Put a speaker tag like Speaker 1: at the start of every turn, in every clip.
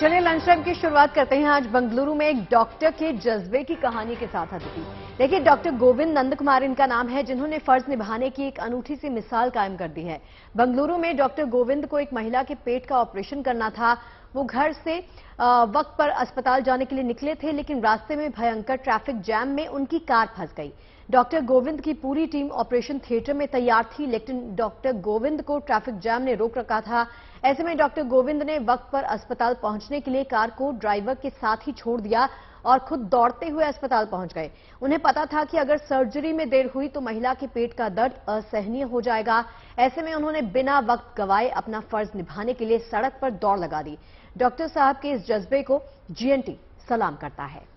Speaker 1: चलिए lunch time की शुरुआत करते हैं। आज बेंगलुरु में एक डॉक्टर के जज्बे की कहानी के साथ अतिथि। देखिए, डॉक्टर गोविंद नंद कुमार इनका नाम है, जिन्होंने फर्ज निभाने की एक अनूठी सी मिसाल कायम कर दी है। बेंगलुरु में डॉक्टर गोविंद को एक महिला के पेट का ऑपरेशन करना था। वो घर से वक्त पर अस्पताल जाने के लिए निकले थे, लेकिन रास्ते में भयंकर ट्रैफिक जैम में उनकी कार फंस गई। डॉक्टर गोविंद की पूरी टीम ऑपरेशन थिएटर में तैयार थी, लेकिन डॉक्टर गोविंद को ट्रैफिक जैम ने रोक रखा था। ऐसे में डॉक्टर गोविंद ने वक्त पर अस्पताल पहुंचने के लिए कार को ड्राइवर के साथ ही छोड़ दिया और खुद दौड़ते हुए अस्पताल पहुंच गए। उन्हें पता था कि अगर सर्जरी में देर हुई तो महिला के पेट का दर्द असहनीय हो जाएगा। ऐसे में उन्होंने बिना वक्त गवाए अपना फर्ज निभाने के लिए सड़क पर दौड़ लगा दी। डॉक्टर साहब के इस जज्बे को जीएनटी सलाम करता है।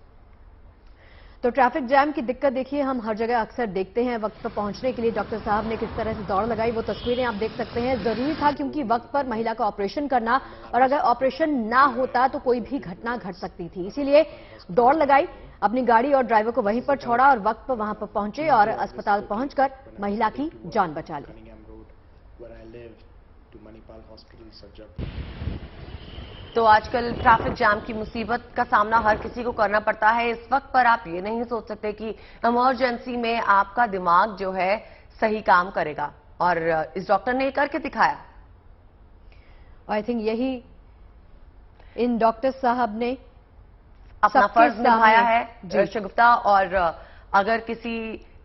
Speaker 1: तो ट्रैफिक जैम की दिक्कत देखिए, हम हर जगह अक्सर देखते हैं। वक्त पर पहुंचने के लिए डॉक्टर साहब ने किस तरह से दौड़ लगाई, वो तस्वीरें आप देख सकते हैं। जरूरी था क्योंकि वक्त पर महिला का ऑपरेशन करना, और अगर ऑपरेशन ना होता तो कोई भी घटना घट सकती थी। इसीलिए दौड़ लगाई, अपनी गाड़ी और ड्राइवर को वहीं पर छोड़ा और वक्त पर वहां पर पहुंचे और अस्पताल पहुंचकर महिला की जान बचा ली।
Speaker 2: तो आजकल ट्रैफिक जाम की मुसीबत का सामना हर किसी को करना पड़ता है। इस वक्त पर आप ये नहीं सोच सकते कि इमरजेंसी में आपका दिमाग जो है सही काम करेगा, और इस डॉक्टर ने करके दिखाया।
Speaker 1: आई थिंक यही इन डॉक्टर साहब ने
Speaker 2: अपना फर्ज निभाया है शगुफ्ता। और अगर किसी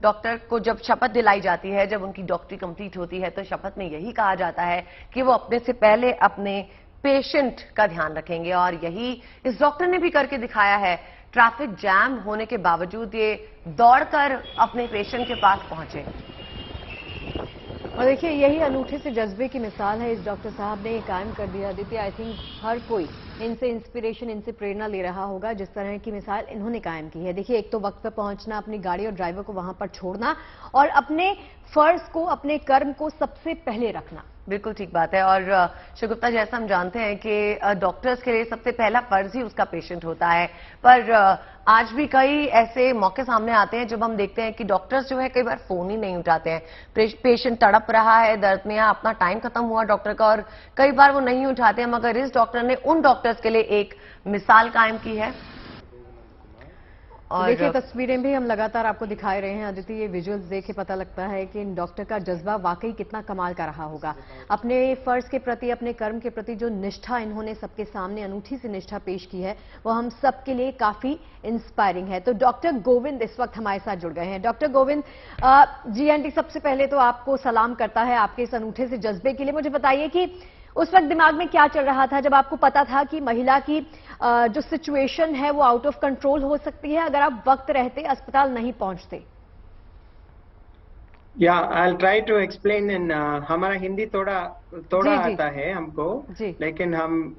Speaker 2: डॉक्टर को जब शपथ दिलाई जाती है, जब उनकी डॉक्टरी कंप्लीट होती है, तो शपथ में यही कहा जाता है कि वो अपने से पहले अपने पेशेंट का ध्यान रखेंगे, और यही इस डॉक्टर ने भी करके दिखाया है। ट्रैफिक जैम होने के बावजूद ये दौड़कर अपने पेशेंट के पास पहुंचे।
Speaker 1: और देखिए, यही अनूठे से जज्बे की मिसाल है। इस डॉक्टर साहब ने कायम कर दिया। आदित्य, आई थिंक हर कोई इनसे इंस्पिरेशन, इनसे प्रेरणा ले रहा होगा, जिस तरह की मिसाल इन्होंने कायम की है। देखिए, एक तो वक्त पर पहुंचना, अपनी गाड़ी और ड्राइवर को वहां पर छोड़ना, और अपने फर्ज को, अपने कर्म को सबसे पहले रखना।
Speaker 2: बिल्कुल ठीक बात है। और शगुफ्ता, जैसा हम जानते हैं कि डॉक्टर्स के लिए सबसे पहला फर्ज ही उसका पेशेंट होता है, पर आज भी कई ऐसे मौके सामने आते हैं जब हम देखते हैं कि डॉक्टर्स जो है कई बार फोन ही नहीं उठाते हैं। पेशेंट तड़प रहा है दर्द में, या अपना टाइम खत्म हुआ डॉक्टर का, और कई बार वो नहीं उठाते हैं। मगर इस डॉक्टर ने उन डॉक्टर्स के लिए एक मिसाल कायम की है।
Speaker 1: और देखिए, तस्वीरें भी हम लगातार आपको दिखाए रहे हैं आदित्य। ये विजुअल्स देख के पता लगता है कि इन डॉक्टर का जज्बा वाकई कितना कमाल का रहा होगा। अपने फर्ज के प्रति, अपने कर्म के प्रति जो निष्ठा इन्होंने सबके सामने अनूठी सी निष्ठा पेश की है, वो हम सबके लिए काफी इंस्पायरिंग है। तो डॉक्टर गोविंद इस वक्त हमारे साथ जुड़ गए हैं। डॉक्टर गोविंद, जीएनटी सबसे पहले तो आपको सलाम करता है आपके इस अनूठे से जज्बे के लिए। मुझे बताइए कि उस वक्त दिमाग में क्या चल रहा था जब आपको पता था कि महिला की जो सिचुएशन है वो आउट ऑफ कंट्रोल हो सकती है अगर आप वक्त रहते अस्पताल नहीं पहुंचते?
Speaker 3: या I try to explain in हमारा हिंदी थोड़ा आता है हमको, लेकिन हम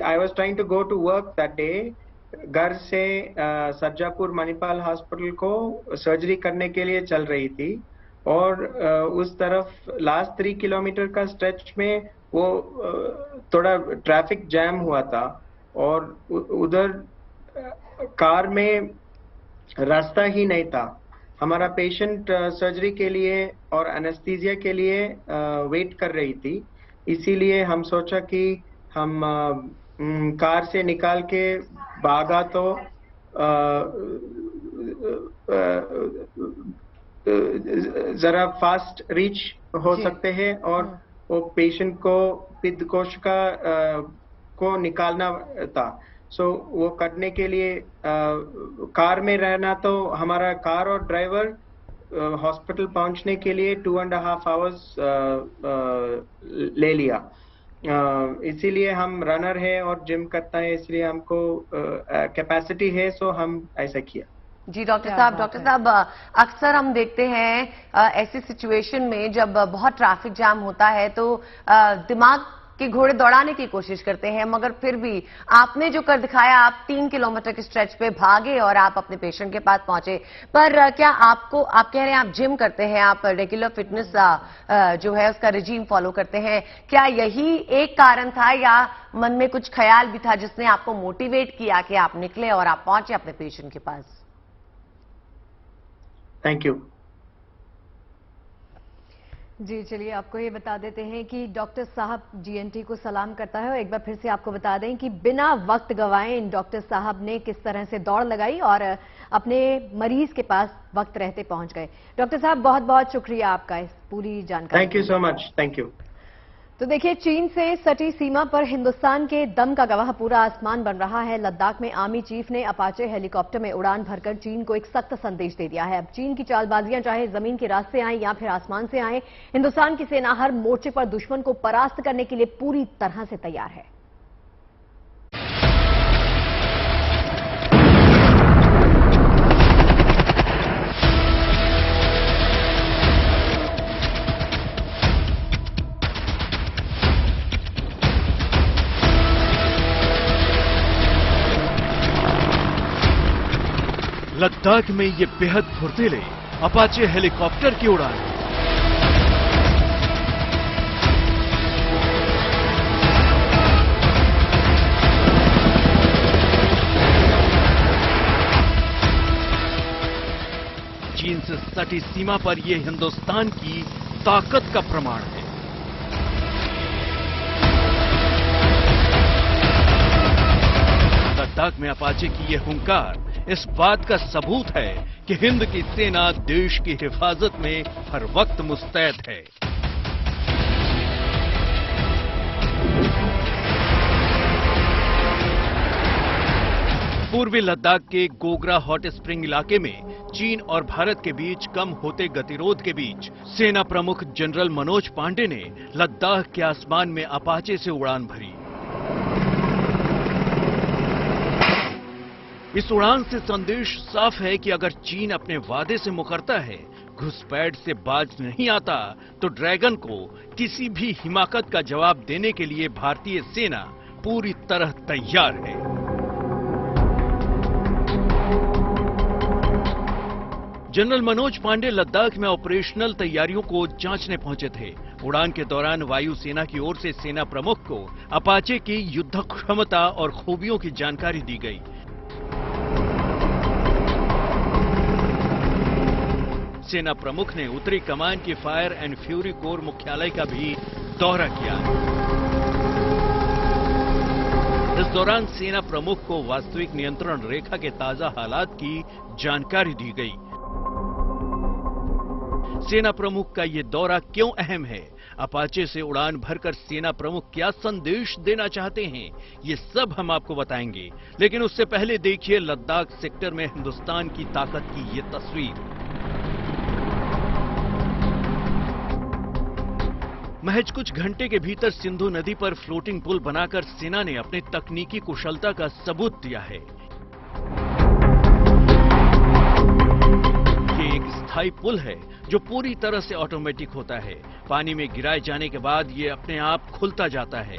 Speaker 3: I was trying to go to work that day. घर से सरजापुर मणिपाल हॉस्पिटल को सर्जरी करने के लिए चल रही थी, और उस तरफ लास्ट 3 किलोमीटर का स्ट्रेच में वो थोड़ा ट्रैफिक जैम हुआ था, और उधर कार में रास्ता ही नहीं था। हमारा पेशेंट सर्जरी के लिए और एनेस्थीसिया के लिए वेट कर रही थी। इसीलिए हम सोचा कि हम कार से निकाल के भागा तो जरा फास्ट रीच हो सकते हैं, और वो पेशेंट को पित्त कोशिका को निकालना था। सो वो करने के लिए कार में रहना, तो हमारा कार और ड्राइवर हॉस्पिटल पहुंचने के लिए 2.5 आवर्स ले लिया। इसीलिए हम रनर है और जिम करता है, इसलिए हमको कैपेसिटी है, सो हम ऐसा किया।
Speaker 2: जी डॉक्टर साहब, अक्सर हम देखते हैं ऐसी सिचुएशन में जब बहुत ट्रैफिक जाम होता है तो दिमाग के घोड़े दौड़ाने की कोशिश करते हैं, मगर फिर भी आपने जो कर दिखाया, आप 3 किलोमीटर के स्ट्रेच पे भागे और आप अपने पेशेंट के पास पहुंचे। पर क्या आप कह रहे हैं आप जिम करते हैं, आप रेगुलर फिटनेस जो है उसका रिजीम फॉलो करते हैं, क्या यही एक कारण था, या मन में कुछ ख्याल भी था जिसने आपको मोटिवेट किया कि आप निकले और आप पहुंचे अपने पेशेंट के पास?
Speaker 3: Thank you.
Speaker 1: जी चलिए, आपको ये बता देते हैं कि डॉक्टर साहब जीएनटी को सलाम करता है और एक बार फिर से आपको बता दें कि बिना वक्त गवाए इन डॉक्टर साहब ने किस तरह से दौड़ लगाई और अपने मरीज के पास वक्त रहते पहुंच गए। डॉक्टर साहब, बहुत बहुत शुक्रिया आपका इस पूरी जानकारी।
Speaker 3: Thank you so much. Thank you.
Speaker 1: तो देखिए, चीन से सटी सीमा पर हिंदुस्तान के दम का गवाह पूरा आसमान बन रहा है। लद्दाख में आर्मी चीफ ने अपाचे हेलीकॉप्टर में उड़ान भरकर चीन को एक सख्त संदेश दे दिया है। अब चीन की चालबाजियां चाहे जमीन के रास्ते आए या फिर आसमान से आए, हिंदुस्तान की सेना हर मोर्चे पर दुश्मन को परास्त करने के लिए पूरी तरह से तैयार है।
Speaker 4: लद्दाख में ये बेहद फुर्तीले अपाचे हेलीकॉप्टर की उड़ान। चीन से सटी सीमा पर यह हिंदुस्तान की ताकत का प्रमाण है। लद्दाख में अपाचे की यह हुंकार इस बात का सबूत है कि हिंद की सेना देश की हिफाजत में हर वक्त मुस्तैद है। पूर्वी लद्दाख के गोगरा हॉट स्प्रिंग इलाके में चीन और भारत के बीच कम होते गतिरोध के बीच सेना प्रमुख जनरल मनोज पांडे ने लद्दाख के आसमान में अपाचे से उड़ान भरी। इस उड़ान से संदेश साफ है कि अगर चीन अपने वादे से मुकरता है, घुसपैठ से बाज नहीं आता, तो ड्रैगन को किसी भी हिमाकत का जवाब देने के लिए भारतीय सेना पूरी तरह तैयार है। जनरल मनोज पांडे लद्दाख में ऑपरेशनल तैयारियों को जांचने पहुंचे थे। उड़ान के दौरान वायुसेना की ओर से सेना प्रमुख को अपाचे की युद्ध क्षमता और खूबियों की जानकारी दी गई। सेना प्रमुख ने उत्तरी कमान की फायर एंड फ्यूरी कोर मुख्यालय का भी दौरा किया। इस दौरान सेना प्रमुख को वास्तविक नियंत्रण रेखा के ताजा हालात की जानकारी दी गई। सेना प्रमुख का ये दौरा क्यों अहम है, अपाचे से उड़ान भरकर सेना प्रमुख क्या संदेश देना चाहते हैं, ये सब हम आपको बताएंगे। लेकिन उससे पहले देखिए लद्दाख सेक्टर में हिंदुस्तान की ताकत की ये तस्वीर। महज कुछ घंटे के भीतर सिंधु नदी पर फ्लोटिंग पुल बनाकर सेना ने अपनी तकनीकी कुशलता का सबूत दिया है। ये एक स्थायी पुल है जो पूरी तरह से ऑटोमेटिक होता है। पानी में गिराए जाने के बाद ये अपने आप खुलता जाता है।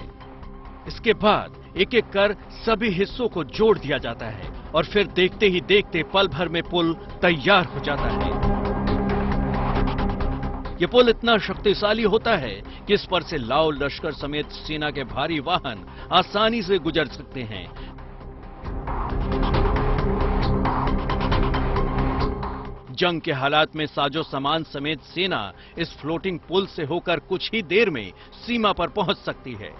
Speaker 4: इसके बाद एक एक कर सभी हिस्सों को जोड़ दिया जाता है और फिर देखते ही देखते पल भर में पुल तैयार हो जाता है। ये पुल इतना शक्तिशाली होता है कि इस पर से लाव लश्कर समेत सेना के भारी वाहन आसानी से गुजर सकते हैं। जंग के हालात में साजो सामान समेत सेना इस फ्लोटिंग पुल से होकर कुछ ही देर में सीमा पर पहुंच सकती है।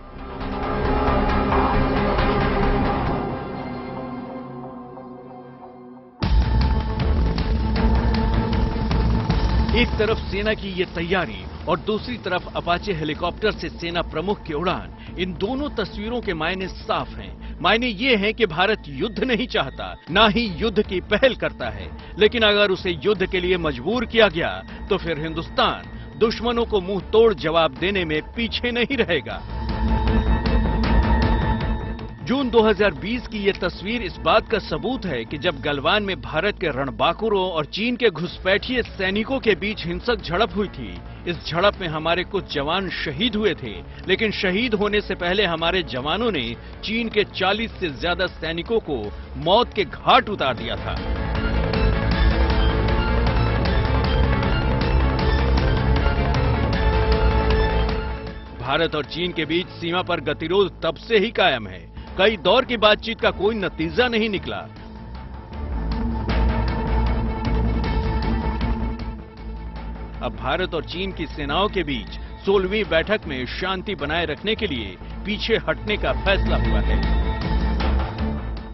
Speaker 4: एक तरफ सेना की ये तैयारी और दूसरी तरफ अपाचे हेलीकॉप्टर से सेना प्रमुख की उड़ान, इन दोनों तस्वीरों के मायने साफ हैं। मायने ये हैं कि भारत युद्ध नहीं चाहता, ना ही युद्ध की पहल करता है। लेकिन अगर उसे युद्ध के लिए मजबूर किया गया तो फिर हिंदुस्तान दुश्मनों को मुंह तोड़ जवाब देने में पीछे नहीं रहेगा। जून 2020 की ये तस्वीर इस बात का सबूत है कि जब गलवान में भारत के रणबांकुरों और चीन के घुसपैठिए सैनिकों के बीच हिंसक झड़प हुई थी। इस झड़प में हमारे कुछ जवान शहीद हुए थे, लेकिन शहीद होने से पहले हमारे जवानों ने चीन के 40 से ज्यादा सैनिकों को मौत के घाट उतार दिया था। भारत और चीन के बीच सीमा पर गतिरोध तब से ही कायम है। कई दौर की बातचीत का कोई नतीजा नहीं निकला। अब भारत और चीन की सेनाओं के बीच 16वीं बैठक में शांति बनाए रखने के लिए पीछे हटने का फैसला हुआ है।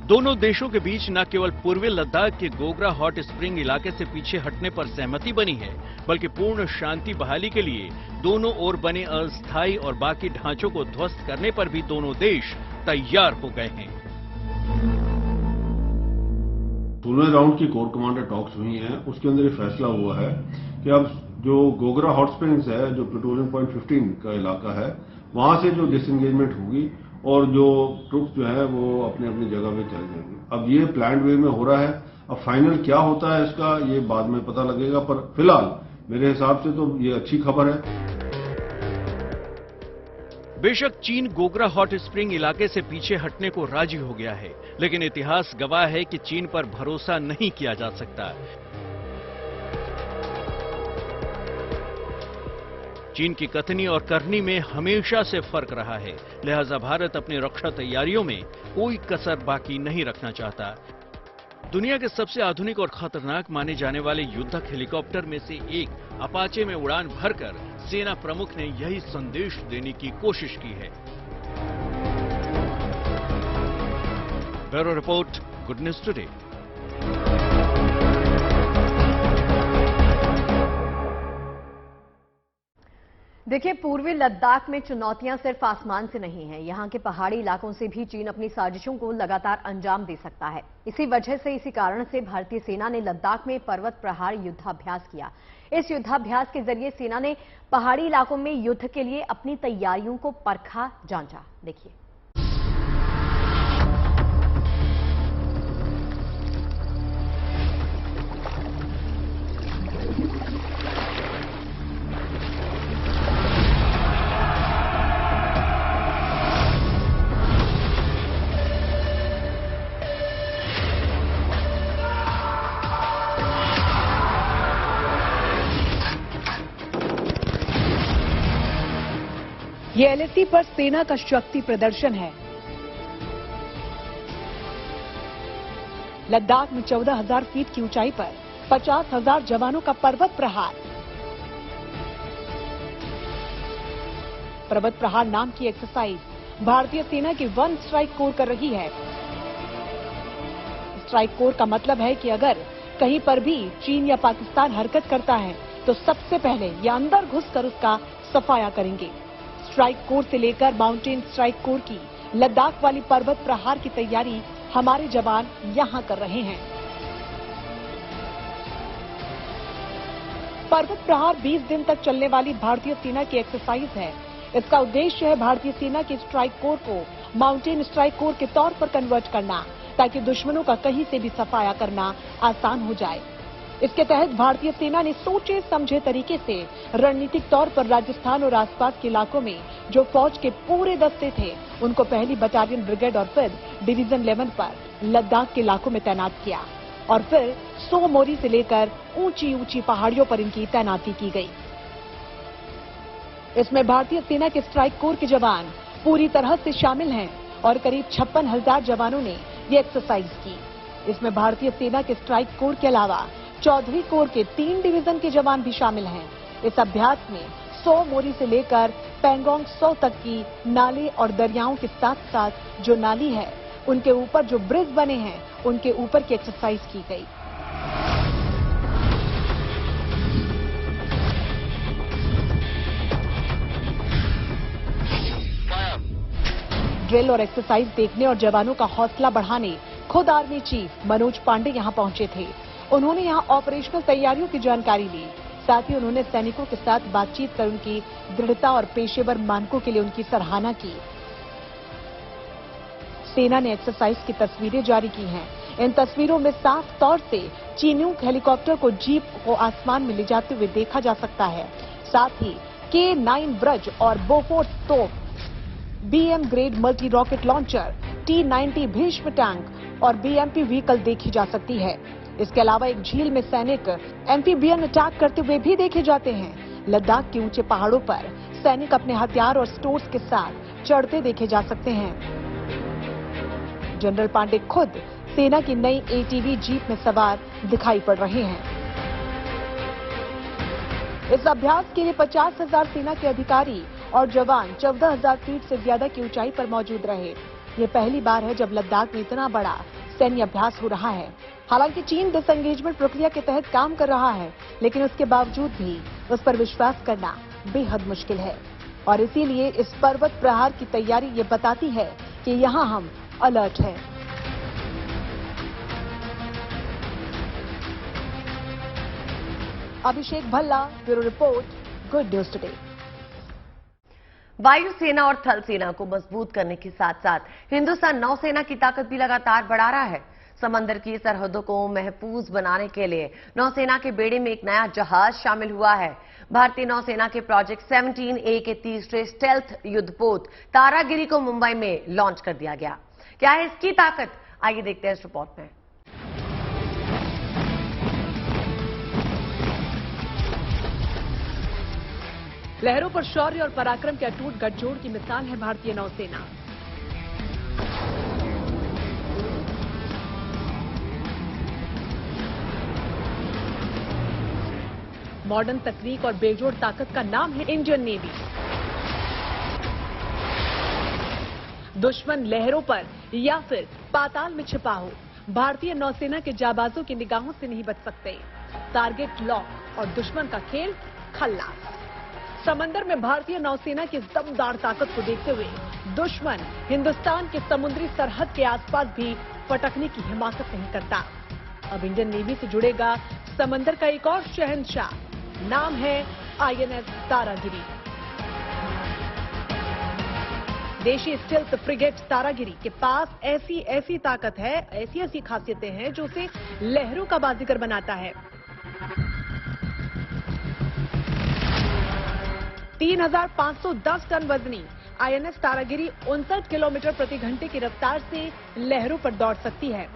Speaker 4: दोनों देशों के बीच न केवल पूर्वी लद्दाख के गोगरा हॉट स्प्रिंग इलाके से पीछे हटने पर सहमति बनी है, बल्कि पूर्ण शांति बहाली के लिए दोनों ओर बने अस्थायी और बाकी ढांचों को ध्वस्त करने पर भी दोनों देश तैयार हो गए हैं।
Speaker 5: 16वें राउंड की कोर कमांडर टॉक्स हुई हैं, उसके अंदर ये फैसला हुआ है कि अब जो गोगरा हॉट स्प्रिंग्स है, जो पेट्रोलियम पॉइंट 15 का इलाका है, वहां से जो डिसएंगेजमेंट होगी और जो ट्रुप्स जो है वो अपनी अपनी जगह पे चले जाएंगे। अब ये प्लान्ड वे में हो रहा है। अब फाइनल क्या होता है इसका ये बाद में पता लगेगा, पर फिलहाल मेरे हिसाब से तो ये अच्छी खबर है।
Speaker 4: बेशक चीन गोगरा हॉट स्प्रिंग इलाके से पीछे हटने को राजी हो गया है, लेकिन इतिहास गवाह है कि चीन पर भरोसा नहीं किया जा सकता। चीन की कथनी और करनी में हमेशा से फर्क रहा है, लिहाजा भारत अपनी रक्षा तैयारियों में कोई कसर बाकी नहीं रखना चाहता। दुनिया के सबसे आधुनिक और खतरनाक माने जाने वाले युद्धक हेलीकॉप्टर में से एक अपाचे में उड़ान भरकर सेना प्रमुख ने यही संदेश देने की कोशिश की है। Bureau report, good news today.
Speaker 1: देखिए, पूर्वी लद्दाख में चुनौतियां सिर्फ आसमान से नहीं हैं। यहां के पहाड़ी इलाकों से भी चीन अपनी साजिशों को लगातार अंजाम दे सकता है। इसी कारण से भारतीय सेना ने लद्दाख में पर्वत प्रहार युद्धाभ्यास किया। इस युद्धाभ्यास के जरिए सेना ने पहाड़ी इलाकों में युद्ध के लिए अपनी तैयारियों को परखा, जांचा। देखिए,
Speaker 6: ये एलएसी पर सेना का शक्ति प्रदर्शन है। लद्दाख में 14,000 फीट की ऊंचाई पर 50,000 जवानों का पर्वत प्रहार। पर्वत प्रहार नाम की एक्सरसाइज भारतीय सेना की वन स्ट्राइक कोर कर रही है। स्ट्राइक कोर का मतलब है कि अगर कहीं पर भी चीन या पाकिस्तान हरकत करता है तो सबसे पहले ये अंदर घुसकर उसका सफाया करेंगे। स्ट्राइक कोर से लेकर माउंटेन स्ट्राइक कोर की लद्दाख वाली पर्वत प्रहार की तैयारी हमारे जवान यहां कर रहे हैं। पर्वत प्रहार 20 दिन तक चलने वाली भारतीय सेना की एक्सरसाइज है। इसका उद्देश्य है भारतीय सेना की स्ट्राइक कोर को माउंटेन स्ट्राइक कोर के तौर पर कन्वर्ट करना, ताकि दुश्मनों का कहीं से भी सफाया करना आसान हो जाए। इसके तहत भारतीय सेना ने सोचे समझे तरीके से रणनीतिक तौर पर राजस्थान और आसपास के इलाकों में जो फौज के पूरे दस्ते थे उनको पहली बटालियन ब्रिगेड और फिर डिवीजन 11 पर लद्दाख के इलाकों में तैनात किया और फिर सो मोरी से लेकर ऊंची ऊंची पहाड़ियों पर इनकी तैनाती की गई। इसमें भारतीय सेना के स्ट्राइक कोर के जवान पूरी तरह से शामिल हैं और करीब 56,000 जवानों ने ये एक्सरसाइज की। इसमें भारतीय सेना के स्ट्राइक कोर के अलावा चौधरी कोर के 3 डिवीजन के जवान भी शामिल हैं। इस अभ्यास में सो मोरी से लेकर पेंगोंग सो तक की नाले और दरियाओं के साथ साथ जो नाली है उनके ऊपर जो ब्रिज बने हैं उनके ऊपर की एक्सरसाइज की गई। ड्रिल और एक्सरसाइज देखने और जवानों का हौसला बढ़ाने खुद आर्मी चीफ मनोज पांडे यहां पहुंचे थे। उन्होंने यहां ऑपरेशनल तैयारियों की जानकारी ली, साथ ही उन्होंने सैनिकों के साथ बातचीत कर उनकी दृढ़ता और पेशेवर मानकों के लिए उनकी सराहना की। सेना ने एक्सरसाइज की तस्वीरें जारी की हैं। इन तस्वीरों में साफ तौर से चीनूक हेलीकॉप्टर को जीप को आसमान में ले जाते हुए देखा जा सकता है। साथ ही K9 ब्रज और बोफोर्स तोप, BM grade multi rocket launcher, T90 Bhishma tank और BMP व्हीकल देखी जा सकती है। इसके अलावा एक झील में सैनिक एम्फीबियन अटैक करते हुए भी देखे जाते हैं। लद्दाख के ऊंचे पहाड़ों पर सैनिक अपने हथियार और स्टोर्स के साथ चढ़ते देखे जा सकते हैं। जनरल पांडे खुद सेना की नई ATV जीप में सवार दिखाई पड़ रहे हैं। इस अभ्यास के लिए 50,000 सेना के अधिकारी और जवान 14,000 फीट से ज्यादा की ऊंचाई पर मौजूद रहे। ये पहली बार है जब लद्दाख में इतना बड़ा सैन्य अभ्यास हो रहा है। हालांकि चीन डिसएंगेजमेंट प्रक्रिया के तहत काम कर रहा है, लेकिन उसके बावजूद भी उस पर विश्वास करना बेहद मुश्किल है और इसीलिए इस पर्वत प्रहार की तैयारी ये बताती है कि यहाँ हम अलर्ट हैं। Abhishek Bhalla, bureau report, good news today.
Speaker 2: वायुसेना और थल सेना को मजबूत करने के साथ साथ हिंदुस्तान नौसेना की ताकत भी लगातार बढ़ा रहा है। समंदर की सरहदों को महफूज बनाने के लिए नौसेना के बेड़े में एक नया जहाज शामिल हुआ है। भारतीय नौसेना के प्रोजेक्ट 17A के तीसरे स्टेल्थ युद्धपोत तारागिरी को मुंबई में लॉन्च कर दिया गया। क्या है इसकी ताकत, आइए देखते हैं इस रिपोर्ट में।
Speaker 6: लहरों पर शौर्य और पराक्रम के अटूट गठजोड़ की मिसाल है भारतीय नौसेना। मॉडर्न तकनीक और बेजोड़ ताकत का नाम है इंडियन नेवी। दुश्मन लहरों पर या फिर पाताल में छिपा हो, भारतीय नौसेना के जाबाजों की निगाहों से नहीं बच सकते। टारगेट लॉक और दुश्मन का खेल खल्लास। समंदर में भारतीय नौसेना की दमदार ताकत को देखते हुए दुश्मन हिंदुस्तान के समुद्री सरहद के आसपास भी फटकने की हिम्मत नहीं करता। अब इंडियन नेवी से जुड़ेगा समंदर का एक और शहंशाह, नाम है INS तारागिरी। देशी स्टील्थ फ्रिगेट तारागिरी के पास ऐसी ताकत है, ऐसी खासियतें हैं जो उसे लहरों का बाजीगर बनाता है। 3,510 टन वजनी INS तारागिरी 59 किलोमीटर प्रति घंटे की रफ्तार से लहरों पर दौड़ सकती है।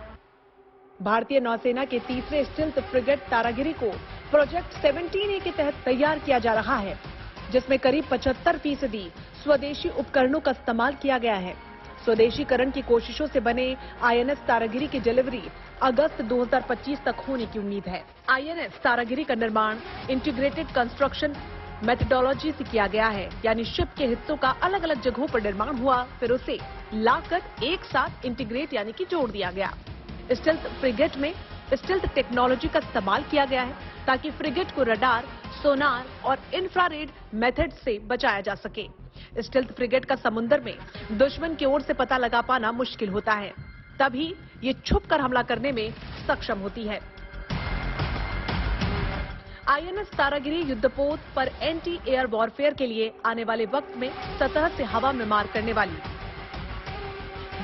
Speaker 6: भारतीय नौसेना के तीसरे स्टील्थ फ्रिगेट तारागिरी को प्रोजेक्ट 17A के तहत तैयार किया जा रहा है, जिसमें करीब 75% स्वदेशी उपकरणों का इस्तेमाल किया गया है। स्वदेशीकरण की कोशिशों से बने INS तारागिरी की डिलीवरी अगस्त 2025 तक होने की उम्मीद है। INS तारागिरी का निर्माण इंटीग्रेटेड कंस्ट्रक्शन मेथडोलॉजी से किया गया है, यानी शिप के हिस्सों का अलग अलग जगहों पर निर्माण हुआ, फिर उसे लाकर एक साथ इंटीग्रेट यानी कि जोड़ दिया गया। स्टील्थ फ्रिगेट में स्टील्थ टेक्नोलॉजी का इस्तेमाल किया गया है ताकि फ्रिगेट को रडार, सोनार और इंफ्रारेड मेथड से बचाया जा सके। स्टील्थ फ्रिगेट का समुद्र में दुश्मन की ओर से पता लगा पाना मुश्किल होता है, तभी ये छुपकर हमला करने में सक्षम होती है। INS तारागिरी युद्धपोत पर एंटी एयर वॉरफेयर के लिए आने वाले वक्त में सतह से हवा में मार करने वाली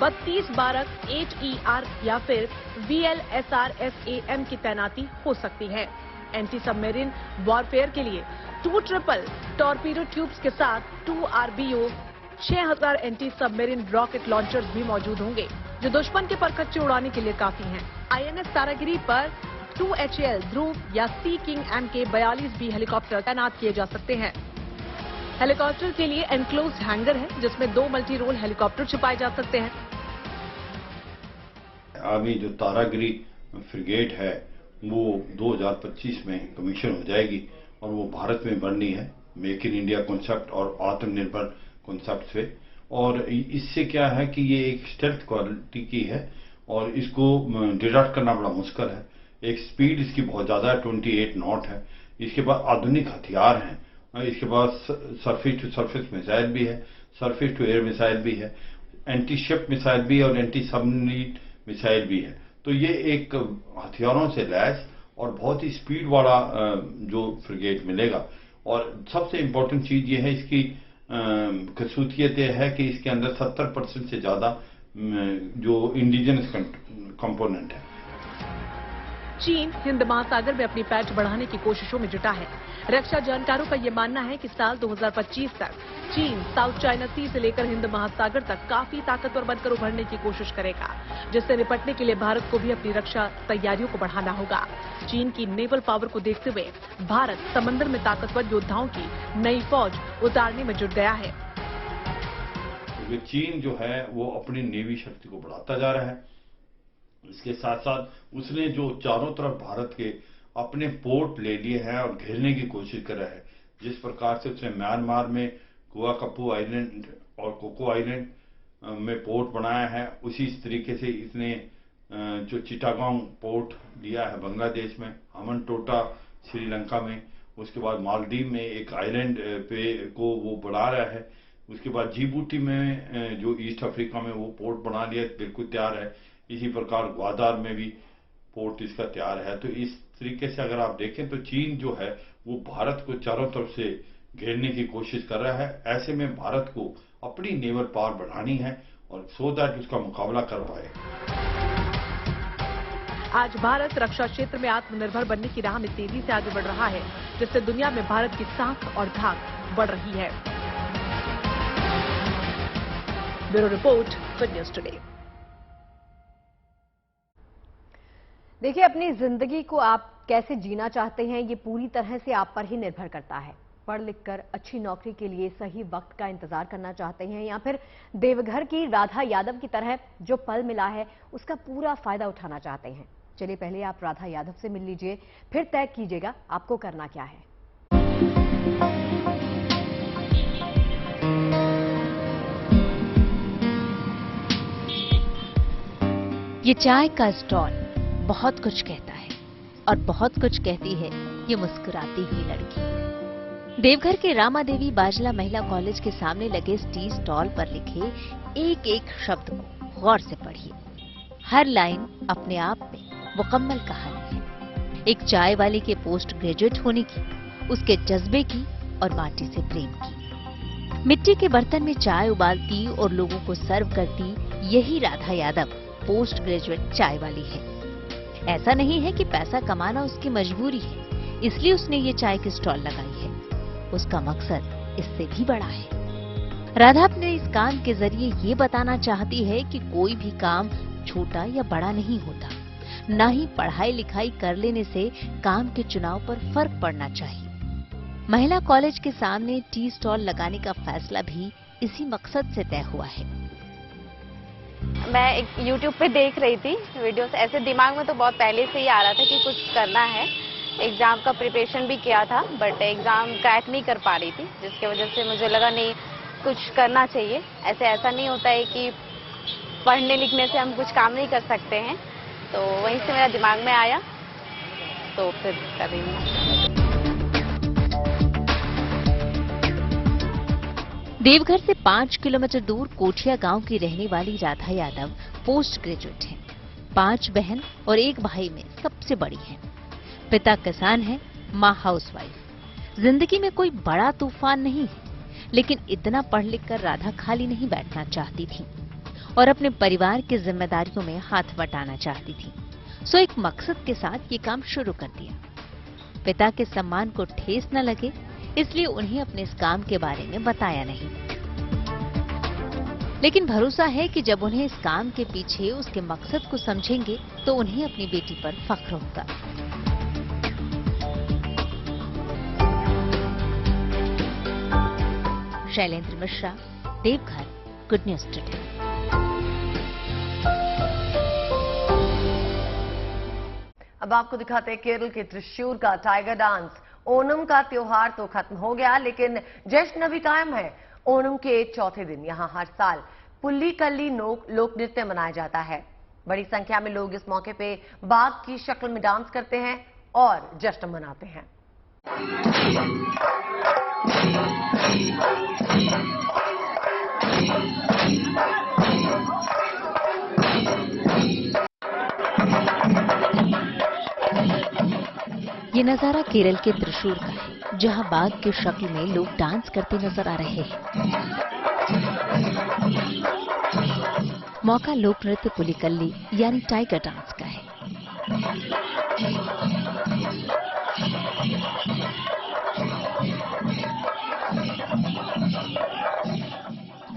Speaker 6: 32 बारक HER या फिर VLSR-SAM की तैनाती हो सकती है। एंटी सबमरीन वॉरफेयर के लिए 2 ट्रिपल टॉर्पीडो ट्यूब्स के साथ 2 RBO 6000 anti submarine rocket launchers भी मौजूद होंगे, जो दुश्मन के परखच्चे उड़ाने के लिए काफी हैं। INS तारागिरी पर 2 HAL ध्रुव या सी किंग MK 42B हेलीकॉप्टर तैनात किए जा सकते हैं। हेलीकॉप्टर के लिए एनक्लोज्ड हैंगर है, जिसमें 2 मल्टी रोल हेलीकॉप्टर छिपाए जा सकते हैं।
Speaker 7: अभी जो तारागिरी फ्रिगेट है वो 2025 में कमीशन हो जाएगी और वो भारत में बननी है, मेक इन इंडिया कॉन्सेप्ट और आत्मनिर्भर कॉन्सेप्ट से। और इससे क्या है कि ये एक स्टेल्थ क्वालिटी की है और इसको डिटेक्ट करना बड़ा मुश्किल है। एक स्पीड इसकी बहुत ज्यादा है, 28 नॉट है। इसके बाद आधुनिक हथियार हैं, इसके पास सरफेस टू सरफेस मिसाइल भी है, सरफेस टू एयर मिसाइल भी है, एंटी शिप मिसाइल भी है और एंटी सबमरीन मिसाइल भी है। तो ये एक हथियारों से लैस और बहुत ही स्पीड वाला जो फ्रिगेट मिलेगा। और सबसे इम्पोर्टेंट चीज ये है, इसकी खसूसियत यह है कि इसके अंदर 70% से ज्यादा जो इंडिजिनस कंपोनेंट है।
Speaker 6: चीन हिंद महासागर में अपनी पैठ बढ़ाने की कोशिशों में जुटा है। रक्षा जानकारों का यह मानना है कि साल 2025 तक चीन साउथ चाइना सी से लेकर हिंद महासागर तक काफी ताकतवर बनकर उभरने की कोशिश करेगा, जिससे निपटने के लिए भारत को भी अपनी रक्षा तैयारियों को बढ़ाना होगा। चीन की नेवल पावर को देखते हुए भारत समंदर में ताकतवर योद्धाओं की नई फौज उतारने में जुट गया है।
Speaker 7: चीन जो है वो अपनी नेवी शक्ति को बढ़ाता जा रहा है। इसके साथ साथ उसने जो चारों तरफ भारत के अपने पोर्ट ले लिए हैं और घेरने की कोशिश कर रहा है, जिस प्रकार से उसने म्यांमार में कुआकापू आइलैंड और कोको आइलैंड में पोर्ट बनाया है, उसी तरीके से इसने जो चिटागांग पोर्ट लिया है बांग्लादेश में, हमनटोटा श्रीलंका में, उसके बाद मालदीव में एक आइलैंड पे को वो बढ़ा रहा है, उसके बाद जिबूटी में जो ईस्ट अफ्रीका में वो पोर्ट बना लिया, बिल्कुल तैयार है। इसी प्रकार ग्वादार में भी पोर्ट इसका तैयार है। तो इस तरीके से अगर आप देखें तो चीन जो है वो भारत को चारों तरफ से घेरने की कोशिश कर रहा है। ऐसे में भारत को अपनी नेवल पावर बढ़ानी है और सो दैट उसका मुकाबला कर पाए।
Speaker 6: आज भारत रक्षा क्षेत्र में आत्मनिर्भर बनने की राह में तेजी से आगे बढ़ रहा है, जिससे दुनिया में भारत की साख और धाक बढ़ रही है। Bureau report, good news today.
Speaker 1: देखिए, अपनी जिंदगी को आप कैसे जीना चाहते हैं, ये पूरी तरह से आप पर ही निर्भर करता है। पढ़ लिखकर अच्छी नौकरी के लिए सही वक्त का इंतजार करना चाहते हैं, या फिर देवघर की राधा यादव की तरह जो पल मिला है उसका पूरा फायदा उठाना चाहते हैं। चलिए पहले आप राधा यादव से मिल लीजिए, फिर तय कीजिएगा आपको करना क्या है।
Speaker 8: ये चाय का स्टॉल बहुत कुछ कहता है और बहुत कुछ कहती है ये मुस्कुराती हुई लड़की। देवघर के रामा देवी बाजला महिला कॉलेज के सामने लगे इस टी स्टॉल पर लिखे एक एक शब्द को गौर से पढ़िए। हर लाइन अपने आप में मुकम्मल कहानी है। एक चाय वाले के पोस्ट ग्रेजुएट होने की, उसके जज्बे की और माटी से प्रेम की। मिट्टी के बर्तन में चाय उबालती और लोगों को सर्व करती यही राधा यादव पोस्ट ग्रेजुएट चाय वाली है। ऐसा नहीं है कि पैसा कमाना उसकी मजबूरी है, इसलिए उसने ये चाय की स्टॉल लगाई है। उसका मकसद इससे भी बड़ा है। राधा अपने इस काम के जरिए ये बताना चाहती है कि कोई भी काम छोटा या बड़ा नहीं होता, न ही पढ़ाई लिखाई कर लेने से काम के चुनाव पर फर्क पड़ना चाहिए। महिला कॉलेज के सामने टी स्टॉल लगाने का फैसला भी इसी मकसद से तय हुआ है।
Speaker 9: मैं एक YouTube पे देख रही थी वीडियोस, ऐसे दिमाग में तो बहुत पहले से ही आ रहा था कि कुछ करना है। एग्जाम का प्रिपरेशन भी किया था, बट एग्जाम क्रैक नहीं कर पा रही थी, जिसकी वजह से मुझे लगा नहीं कुछ करना चाहिए। ऐसा नहीं होता है कि पढ़ने लिखने से हम कुछ काम नहीं कर सकते हैं, तो वहीं से मेरा दिमाग में आया, तो फिर कर रही हूँ।
Speaker 8: देवघर से 5 किलोमीटर दूर कोठिया गांव की रहने वाली राधा यादव पोस्ट ग्रेजुएट हैं। 5 बहन और 1 भाई में सबसे बड़ी हैं। पिता किसान हैं, मां हाउसवाइफ। जिंदगी में कोई बड़ा तूफान नहीं है, लेकिन इतना पढ़ लिख कर राधा खाली नहीं बैठना चाहती थी और अपने परिवार की जिम्मेदारियों में हाथ बटाना चाहती थी। सो एक मकसद के साथ ये काम शुरू कर दिया। पिता के सम्मान को ठेस न लगे, इसलिए उन्हें अपने इस काम के बारे में बताया नहीं, लेकिन भरोसा है कि जब उन्हें इस काम के पीछे उसके मकसद को समझेंगे तो उन्हें अपनी बेटी पर फख्र होगा। Shailendra Mishra, Deoghar, good news today.
Speaker 2: अब आपको दिखाते हैं केरल के त्रिशूर का टाइगर डांस। ओणम का त्योहार तो खत्म हो गया, लेकिन जश्न अभी कायम है। ओणम के चौथे दिन यहां हर साल पुल्लीकल्ली लोक नृत्य मनाया जाता है। बड़ी संख्या में लोग इस मौके पे बाघ की शक्ल में डांस करते हैं और जश्न मनाते हैं।
Speaker 8: ये नजारा केरल के त्रिशूर का है, जहां बाघ की शक्ल में लोग डांस करते नजर आ रहे हैं। मौका लोक नृत्य पुलिकल्ली यानी टाइगर डांस का है।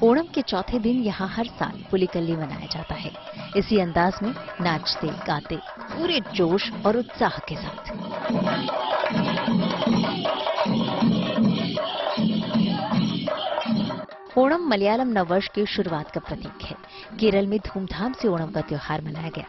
Speaker 8: ओणम के चौथे दिन यहाँ हर साल पुलिकल्ली मनाया जाता है। इसी अंदाज में नाचते गाते पूरे जोश और उत्साह के साथ। ओणम मलयालम नववर्ष की शुरुआत का प्रतीक है। केरल में धूमधाम से ओणम का त्योहार मनाया गया।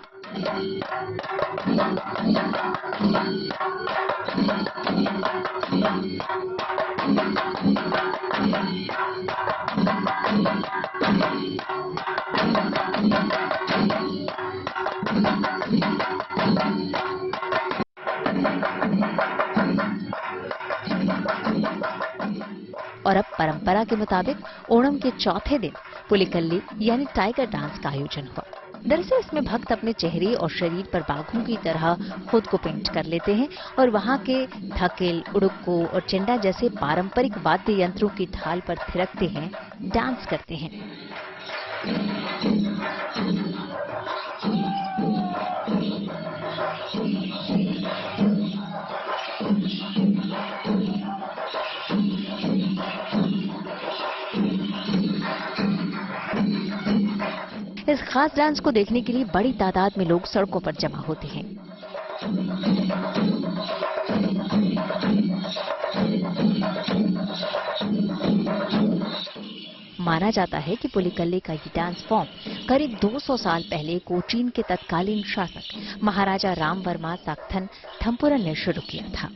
Speaker 8: और अब परंपरा के मुताबिक ओणम के चौथे दिन पुलिकल्ली यानी टाइगर डांस का आयोजन हुआ। दरअसल इसमें भक्त अपने चेहरे और शरीर पर बाघों की तरह खुद को पेंट कर लेते हैं और वहां के थकेल, उड़ुक्को और चिंडा जैसे पारंपरिक वाद्य यंत्रों की ढाल पर थिरकते हैं, डांस करते हैं। इस खास डांस को देखने के लिए बड़ी तादाद में लोग सड़कों पर जमा होते हैं। माना जाता है कि पुलिकल्ली का ये डांस फॉर्म करीब 200 साल पहले कोचीन के तत्कालीन शासक महाराजा रामवर्मा साक्थन थम्पुरन ने शुरू किया था।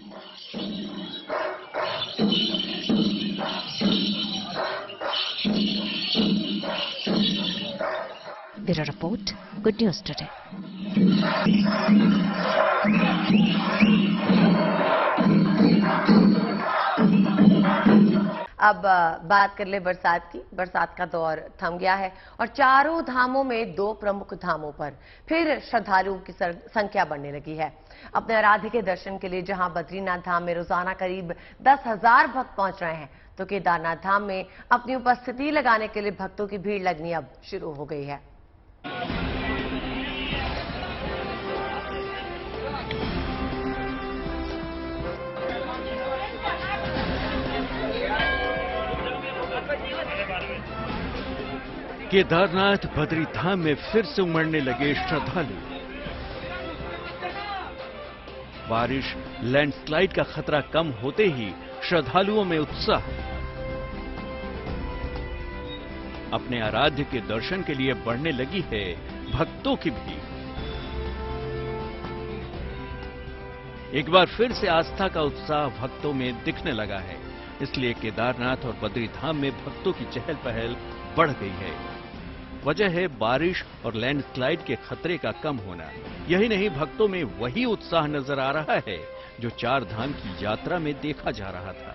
Speaker 8: Bureau report, good news today.
Speaker 2: अब बात कर ले बरसात की। बरसात का दौर थम गया है और चारों धामों में 2 प्रमुख धामों पर फिर श्रद्धालुओं की संख्या बढ़ने लगी है। अपने आराध्य के दर्शन के लिए जहां बद्रीनाथ धाम में रोजाना करीब 10,000 भक्त पहुंच रहे हैं, तो केदारनाथ धाम में अपनी उपस्थिति लगाने के लिए भक्तों की भीड़ लगनी अब शुरू हो गई है।
Speaker 4: केदारनाथ बद्री धाम में फिर से उमड़ने लगे श्रद्धालु। बारिश, लैंडस्लाइड का खतरा कम होते ही श्रद्धालुओं में उत्साह। अपने आराध्य के दर्शन के लिए बढ़ने लगी है भक्तों की भीड़। एक बार फिर से आस्था का उत्साह भक्तों में दिखने लगा है, इसलिए केदारनाथ और बद्री धाम में भक्तों की चहल पहल बढ़ गई है। वजह है बारिश और लैंडस्लाइड के खतरे का कम होना। यही नहीं, भक्तों में वही उत्साह नजर आ रहा है जो 4 धाम की यात्रा में देखा जा रहा था।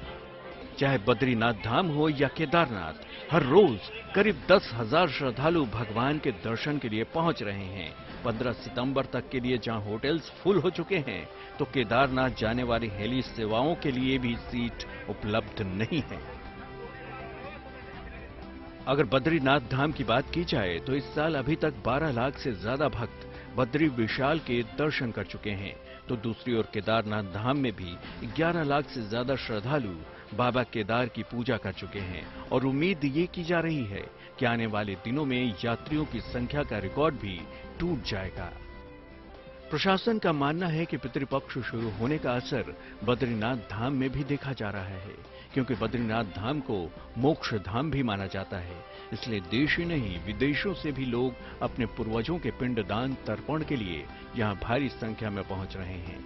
Speaker 4: चाहे बद्रीनाथ धाम हो या केदारनाथ, हर रोज करीब 10,000 श्रद्धालु भगवान के दर्शन के लिए पहुंच रहे हैं। 15 सितंबर तक के लिए जहां होटल्स फुल हो चुके हैं, तो केदारनाथ जाने वाली हेली सेवाओं के लिए भी सीट उपलब्ध नहीं है। अगर बद्रीनाथ धाम की बात की जाए तो इस साल अभी तक 12 लाख से ज्यादा भक्त बद्री विशाल के दर्शन कर चुके हैं, तो दूसरी ओर केदारनाथ धाम में भी 11 लाख से ज्यादा श्रद्धालु बाबा केदार की पूजा कर चुके हैं और उम्मीद ये की जा रही है कि आने वाले दिनों में यात्रियों की संख्या का रिकॉर्ड भी टूट जाएगा। प्रशासन का मानना है कि पितृपक्ष शुरू होने का असर बद्रीनाथ धाम में भी देखा जा रहा है, क्योंकि बद्रीनाथ धाम को मोक्ष धाम भी माना जाता है। इसलिए देश ही नहीं, विदेशों से भी लोग अपने पूर्वजों के पिंडदान तर्पण के लिए यहां भारी संख्या में पहुंच रहे हैं।